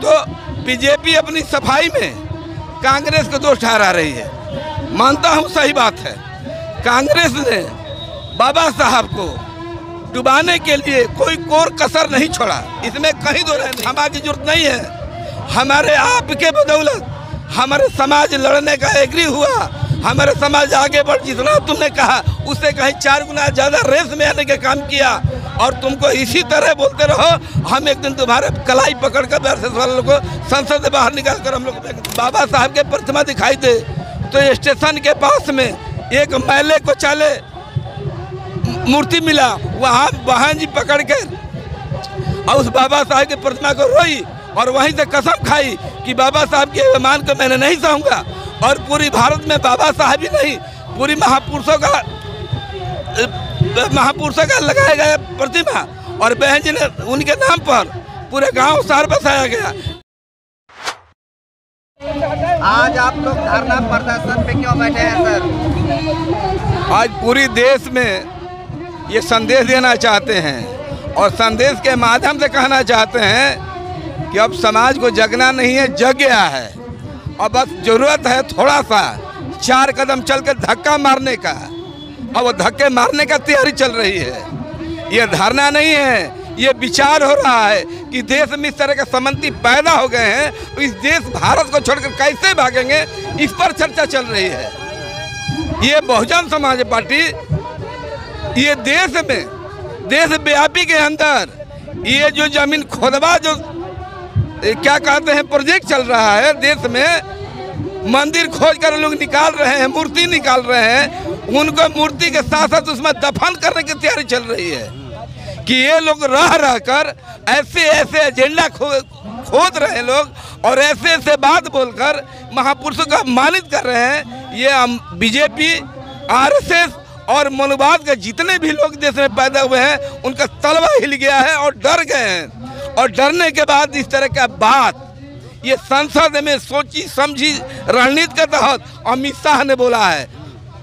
तो बीजेपी अपनी सफाई में कांग्रेस को दोष ठहरा रही है। मानता हूँ सही बात है, कांग्रेस ने बाबा साहब को डुबाने के लिए कोई कोर कसर नहीं छोड़ा, इसमें कहीं दो रहने हमारी जरूरत नहीं है। हमारे आपके बदौलत हमारे समाज लड़ने का एग्री हुआ, हमारे समाज आगे बढ़, जितना तुमने कहा उससे कहीं 4 गुना ज़्यादा रेस में आने का काम किया। और तुमको इसी तरह बोलते रहो, हम एक दिन तुम्हारे कलाई पकड़ कर आरएसएस वालों को संसद से बाहर निकाल कर हम लोग बाबा साहब के प्रतिमा दिखाई दे तो स्टेशन के पास में एक मैले को चाले मूर्ति मिला, वहाँ बहन जी पकड़ के और उस बाबा साहब की प्रतिमा को रोई और वहीं से कसम खाई कि बाबा साहब के अभिमान को मैंने नहीं सहूँगा। और पूरी भारत में बाबा साहब ही नहीं, पूरी महापुरुषों का लगाया गया प्रतिमा और बहन जी ने उनके नाम पर पूरे गांव शहर बसाया गया। आज आप लोग धरना प्रदर्शन पे क्यों बैठे हैं सर? आज पूरी देश में ये संदेश देना चाहते हैं और संदेश के माध्यम से कहना चाहते हैं कि अब समाज को जगना नहीं है, जग गया है और बस जरूरत है थोड़ा सा 4 कदम चल के धक्का मारने का। और वो धक्के मारने का तैयारी चल रही है। ये धरना नहीं है, ये विचार हो रहा है कि देश में इस तरह के समंती पैदा हो गए हैं, तो इस देश भारत को छोड़कर कैसे भागेंगे, इस पर चर्चा चल रही है। ये बहुजन समाज पार्टी ये देश में, देशव्यापी के अंदर ये जो जमीन खोदवा जो क्या कहते हैं प्रोजेक्ट चल रहा है, देश में मंदिर खोज कर लोग निकाल रहे हैं, मूर्ति निकाल रहे हैं, उनको मूर्ति के साथ साथ उसमें दफन करने की तैयारी चल रही है कि ये लोग रह कर ऐसे ऐसे एजेंडा खोद रहे हैं लोग और ऐसे ऐसे बात बोलकर महापुरुषों का अपमानित कर रहे हैं। ये बीजेपी, आरएसएस और मनुवाद के जितने भी लोग देश में पैदा हुए हैं उनका तलवा हिल गया है और डर गए हैं। और डरने के बाद इस तरह का बात ये संसद में सोची समझी रणनीति के तहत अमित शाह ने बोला है।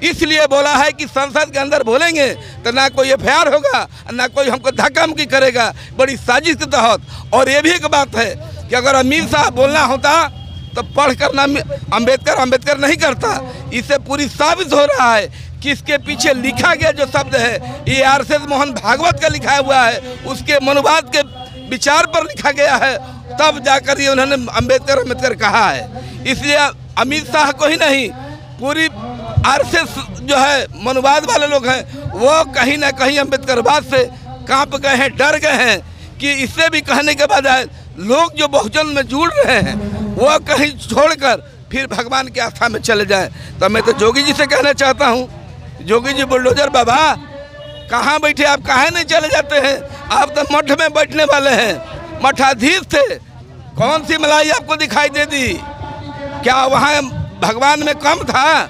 इसलिए बोला है कि संसद के अंदर बोलेंगे तो ना कोई एफआईआर होगा, ना कोई हमको धक्का-मुक्की करेगा, बड़ी साजिश के तहत। और ये भी एक बात है कि अगर अमित शाह बोलना होता तो पढ़कर ना अम्बेडकर नहीं करता। इससे पूरी साबित हो रहा है कि इसके पीछे लिखा गया जो शब्द है ये आरएसएस मोहन भागवत का लिखा हुआ है, उसके मनुवाद के विचार पर लिखा गया है, तब जाकर ये उन्होंने अम्बेडकर कहा है। इसलिए अमित शाह को ही नहीं, पूरी आरएसएस जो है मनुवाद वाले लोग हैं वो कहीं ना कहीं अम्बेडकरवाद से कांप गए हैं, डर गए हैं कि इससे भी कहने के बाद लोग जो बहुजन में जुड़ रहे हैं वो कहीं छोड़कर फिर भगवान की आस्था में चले जाएं। तो मैं तो जोगी जी से कहना चाहता हूँ, जोगी जी बुलडोजर बाबा कहाँ बैठे, आप कहाँ नहीं चले जाते हैं? आप तो मठ में बैठने वाले हैं, मठाधीश थे, कौन सी मलाई आपको दिखाई दे दी? क्या वहाँ भगवान में कम था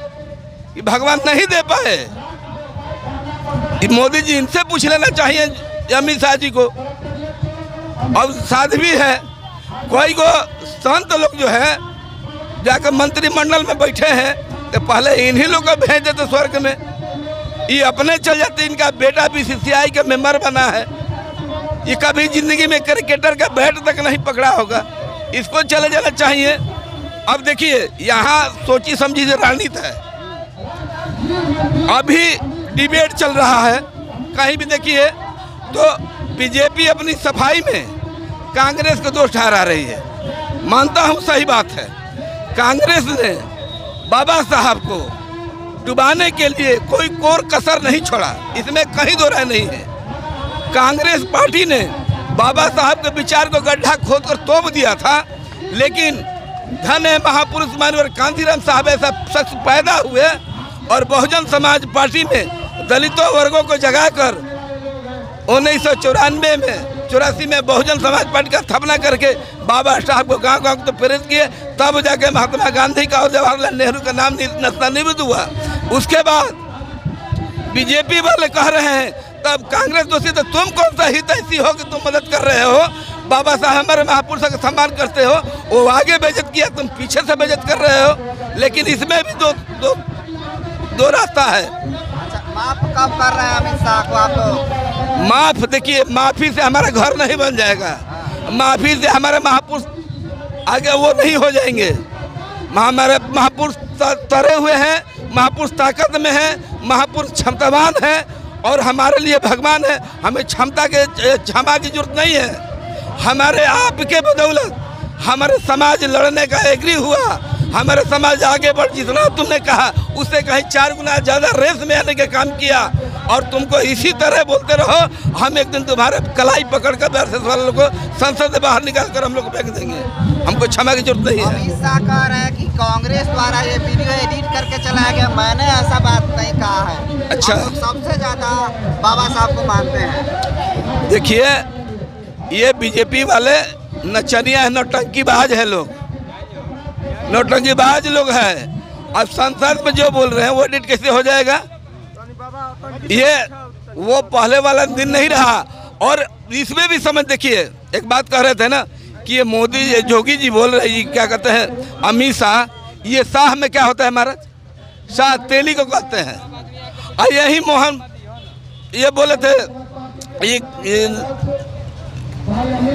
कि भगवान नहीं दे पाए? मोदी जी इनसे पूछ लेना चाहिए अमित शाह जी को। और साध्वी है, कोई को संत लोग जो है जाकर मंत्रिमंडल में बैठे हैं तो पहले इन्हीं लोग को भेज देते स्वर्ग में, ये अपने चल जाते। इनका बेटा बीसीसीआई का मेंबर बना है, ये कभी जिंदगी में क्रिकेटर का बैट तक नहीं पकड़ा होगा, इसको चले जाना चाहिए। अब देखिए यहाँ सोची समझी रणनीति है, अभी डिबेट चल रहा है, कहीं भी देखिए तो बीजेपी अपनी सफाई में कांग्रेस को दोष ठहरा रही है। मानता हूँ सही बात है, कांग्रेस ने बाबा साहब को डुबाने के लिए कोई कोर कसर नहीं छोड़ा, इसमें कहीं दो राय नहीं है। कांग्रेस पार्टी ने बाबा साहब के विचार को गड्ढा खोदकर तोप दिया था, लेकिन धन है महापुरुष मानवर कांतीराम साहब ऐसा शख्स पैदा हुए और बहुजन समाज पार्टी में दलितों वर्गों को जगाकर 1984 में बहुजन समाज पार्टी का स्थापना करके बाबा साहब को गांव-गांव तो प्रेरित किए, तब जाके महात्मा गांधी का और जवाहरलाल नेहरू का नाम निमित्त हुआ। उसके बाद बीजेपी वाले कह रहे हैं तब कांग्रेस दोषी, तो तुम कौन सा हित ऐसी हो कि तुम मदद कर रहे हो? बाबा साहब हमारे महापुरुषों का सम्मान करते हो, वो आगे बेइज्जत किया, तुम पीछे से बेइज्जत कर रहे हो। लेकिन इसमें भी दो रास्ता है। माफ कब कर रहे हैं अमित शाह को आप लोग? माफ देखिए, माफी से हमारा घर नहीं बन जाएगा, माफी से हमारे महापुरुष आगे वो नहीं हो जाएंगे। हमारे महापुरुष तरे हुए हैं, महापुरुष ताकत में हैं, महापुरुष क्षमतावान हैं और हमारे लिए भगवान है। हमें क्षमा की जरूरत नहीं है। हमारे आपके बदौलत हमारे समाज लड़ने का एग्री हुआ, हमारे समाज आगे बढ़, जितना तुमने कहा उससे कहीं 4 गुना ज़्यादा रेस में आने का काम किया और तुमको इसी तरह बोलते रहो। हम एक दिन तुम्हारे कलाई पकड़कर आरएसएस वालों को संसद से बाहर निकाल कर हम लोग फेंक देंगे। हमको क्षमा की जरूरत नहीं है। अमित शाह कह रहे हैं कि कांग्रेस द्वारा ये वीडियो एडिट करके चलाया गया। मैंने ऐसा बात नहीं कहा है। अच्छा, हम लोग सबसे ज़्यादा बाबा साहब को मानते हैं। देखिए, ये बीजेपी वाले नचनिया है, नौटंकीबाज है लोग, नौटंकीबाज लोग हैं। अब संसद में जो बोल रहे हैं वो एडिट कैसे हो जाएगा? ये वो पहले वाला दिन नहीं रहा। और इसमें भी समझ, देखिए एक बात कह रहे थे ना कि ये मोदी जोगी जी बोल रहे हैं, क्या कहते हैं अमित शाह, ये शाह में क्या होता है हमारा? शाह तेली को कहते हैं। और यही मोहन ये बोले थे,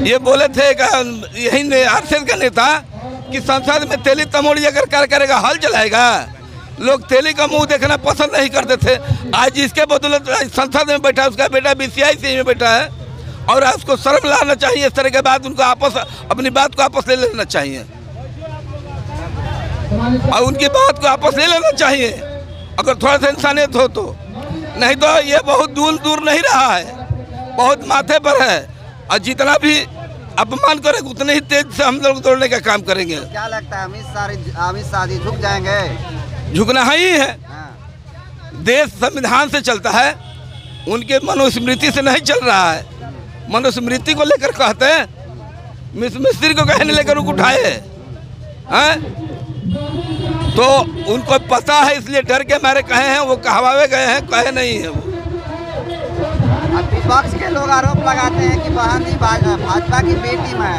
ये बोले थे यही आरएसएस का नेता कि संसद में तेली तमोड़ी अगर कार्य करेगा हल चलाएगा। लोग तेली का मुंह देखना पसंद नहीं करते थे। आज इसके बदौलत संसद में बैठा, उसका बेटा बीसीआई में बैठा है और उसको शर्म लाना चाहिए। इस तरह के बाद उनको अपनी बात को वापस ले लेना चाहिए और उनकी बात को वापस ले लेना चाहिए अगर थोड़ा सा इंसानियत हो तो। नहीं तो ये बहुत दूर नहीं रहा है, बहुत माथे पर है और जितना भी अपमान करे उतने ही तेज से हम लोग दौड़ने का काम करेंगे। क्या लगता है अमित शाह जी झुक जाएंगे? झुकना ही है। देश संविधान से चलता है, उनके मनुस्मृति से नहीं चल रहा है। मनुस्मृति को लेकर कहते हैं, मिस्त्री को कहने लेकर उठाए हैं। तो उनको पता है, इसलिए डर के मारे कहे हैं, वो कहवावे गए हैं, कहे नहीं है वो। विपक्ष के लोग आरोप लगाते हैं कि बहन जी भाजपा की बी टीम है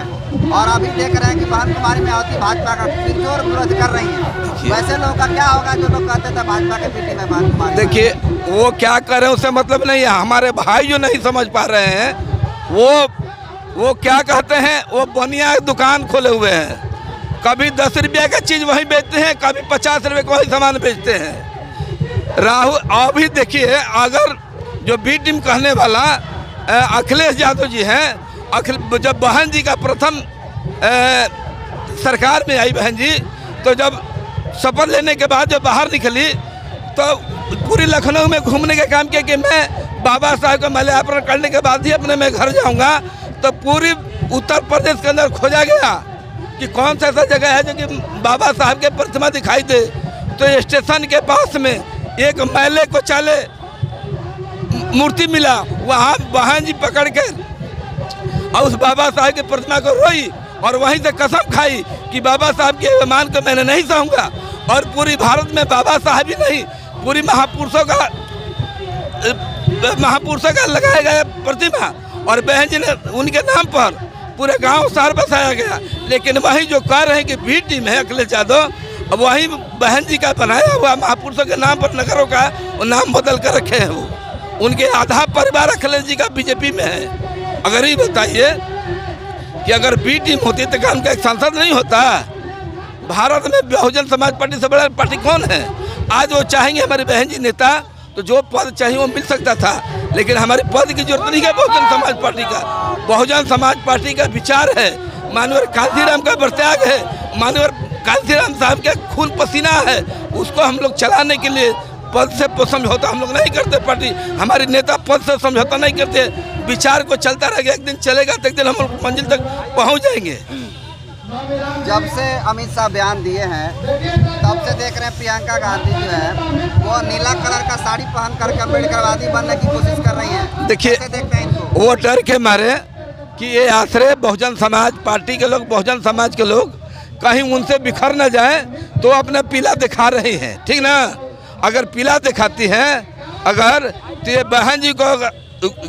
और अभी देख रहे हैं कि बहन कुमारी मायावती भाजपा का पुरजोर विरोध कर रही हैं। वैसे लोगों का क्या होगा जो लोग कहते थे भाजपा के बी टीम है बहन कुमारी? देखिए, वो क्या कर रहे हैं उससे मतलब नहीं है। हमारे भाई जो नहीं समझ पा रहे हैं वो क्या कहते हैं, वो बनिया दुकान खोले हुए हैं। कभी 10 रुपये का चीज़ वहीं बेचते हैं, कभी 50 रुपये का वही सामान बेचते हैं। राहुल अभी देखिए, अगर जो बी टीम कहने वाला अखिलेश यादव जी हैं, जब बहन जी का प्रथम सरकार में आई बहन जी, तो जब शपथ लेने के बाद जब बाहर निकली तो पूरी लखनऊ में घूमने का काम किया कि मैं बाबा साहब का माल्यार्पण करने के बाद ही अपने मैं घर जाऊंगा। तो पूरी उत्तर प्रदेश के अंदर खोजा गया कि कौन सा ऐसा जगह है जो कि बाबा साहब के प्रतिमा दिखाई दे। तो स्टेशन के पास में एक मैले को चाले मूर्ति मिला, वहाँ बहन जी पकड़ के और उस बाबा साहब की प्रतिमा को रोई और वहीं से कसम खाई कि बाबा साहब के अभिमान को मैंने नहीं सहूँगा। और पूरी भारत में बाबा साहब ही नहीं, पूरी महापुरुषों का लगाया गया प्रतिमा और बहन जी ने उनके नाम पर पूरे गांव शहर बसाया गया। लेकिन वही जो कह रहे हैं कि बी टीम है अखिलेश यादव, अब वही बहन जी का बनाया हुआ महापुरुषों के नाम पर नगरों का वो नाम बदल कर रखे हैं। वो उनके आधा परिवार अखिलेश जी का बीजेपी में है। अगर ये बताइए कि अगर बी टीम होती तो क्या उनका एक सांसद नहीं होता? भारत में बहुजन समाज पार्टी से बड़ा पार्टी कौन है? आज वो चाहेंगे हमारी बहन जी नेता, तो जो पद चाहिए वो मिल सकता था, लेकिन हमारे पद की जरूरत नहीं है बहुजन समाज पार्टी का। बहुजन समाज पार्टी का विचार है, मानवर कांसीराम का बरत्याग है, मानवर कांसीराम साहब का खून पसीना है। उसको हम लोग चलाने के लिए पद से समझौता हम लोग नहीं करते। पार्टी हमारे नेता पद से समझौता नहीं करते। विचार को चलता रहेगा, एक दिन चलेगा तो एक दिन हम लोग मंजिल तक पहुंच जाएंगे। जब से अमित शाह बयान दिए हैं तब से देख रहे हैं प्रियंका गांधी जो है वो नीला कलर का साड़ी पहन करके अम्बेडकरवादी बनने की कोशिश कर रही हैं। देखिए, देखते हैं इनको, वो डर के मारे कि ये आश्रय बहुजन समाज पार्टी के लोग, बहुजन समाज के लोग कहीं उनसे बिखर न जाए तो अपना पीला दिखा रही हैं। ठीक ना? अगर पीला दिखाती हैं अगर, तो ये बहन जी को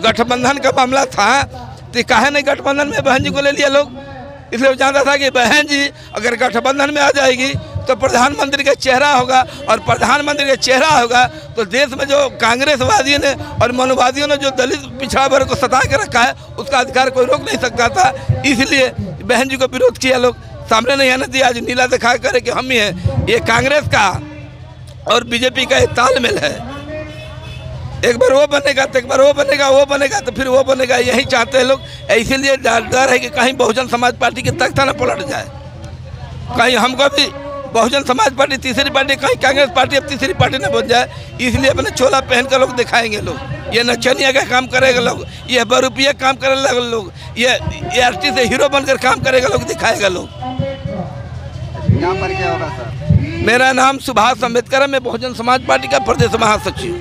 गठबंधन का मामला था तो काहे नहीं गठबंधन में बहन जी को ले लिया लोग? इसलिए जानता था कि बहन जी अगर गठबंधन में आ जाएगी तो प्रधानमंत्री का चेहरा होगा, और प्रधानमंत्री का चेहरा होगा तो देश में जो कांग्रेसवादियों ने और मनुवादियों ने जो दलित पिछड़ा वर्ग को सता के रखा है उसका अधिकार कोई रोक नहीं सकता था। इसलिए बहन जी को विरोध किया लोग। सामने नहीं आने दिया। आज नीला दिखा करे कि हम ही हैं। ये कांग्रेस का और बीजेपी का एक तालमेल है। एक बार वो बनेगा तो एक बार वो बनेगा, वो बनेगा तो फिर वो बनेगा। यही चाहते हैं लोग। इसीलिए डर है कि कहीं बहुजन समाज पार्टी की तख्ता न पलट जाए। कहीं हमको भी बहुजन समाज पार्टी तीसरी पार्टी, कहीं कांग्रेस पार्टी अब तीसरी पार्टी न बन जाए। इसलिए अपने चोला पहन कर लोग दिखाएंगे। लोग ये नचनिया का काम करेगा, लोग ये बरूपिया काम करेगा, लोग ये आर्टिस्ट से हीरो बनकर काम करेगा, लोग दिखाएगा। लोग क्या परिचय होगा सर? मेरा नाम सुभाष अम्बेडकर है। मैं बहुजन समाज पार्टी का प्रदेश महासचिव।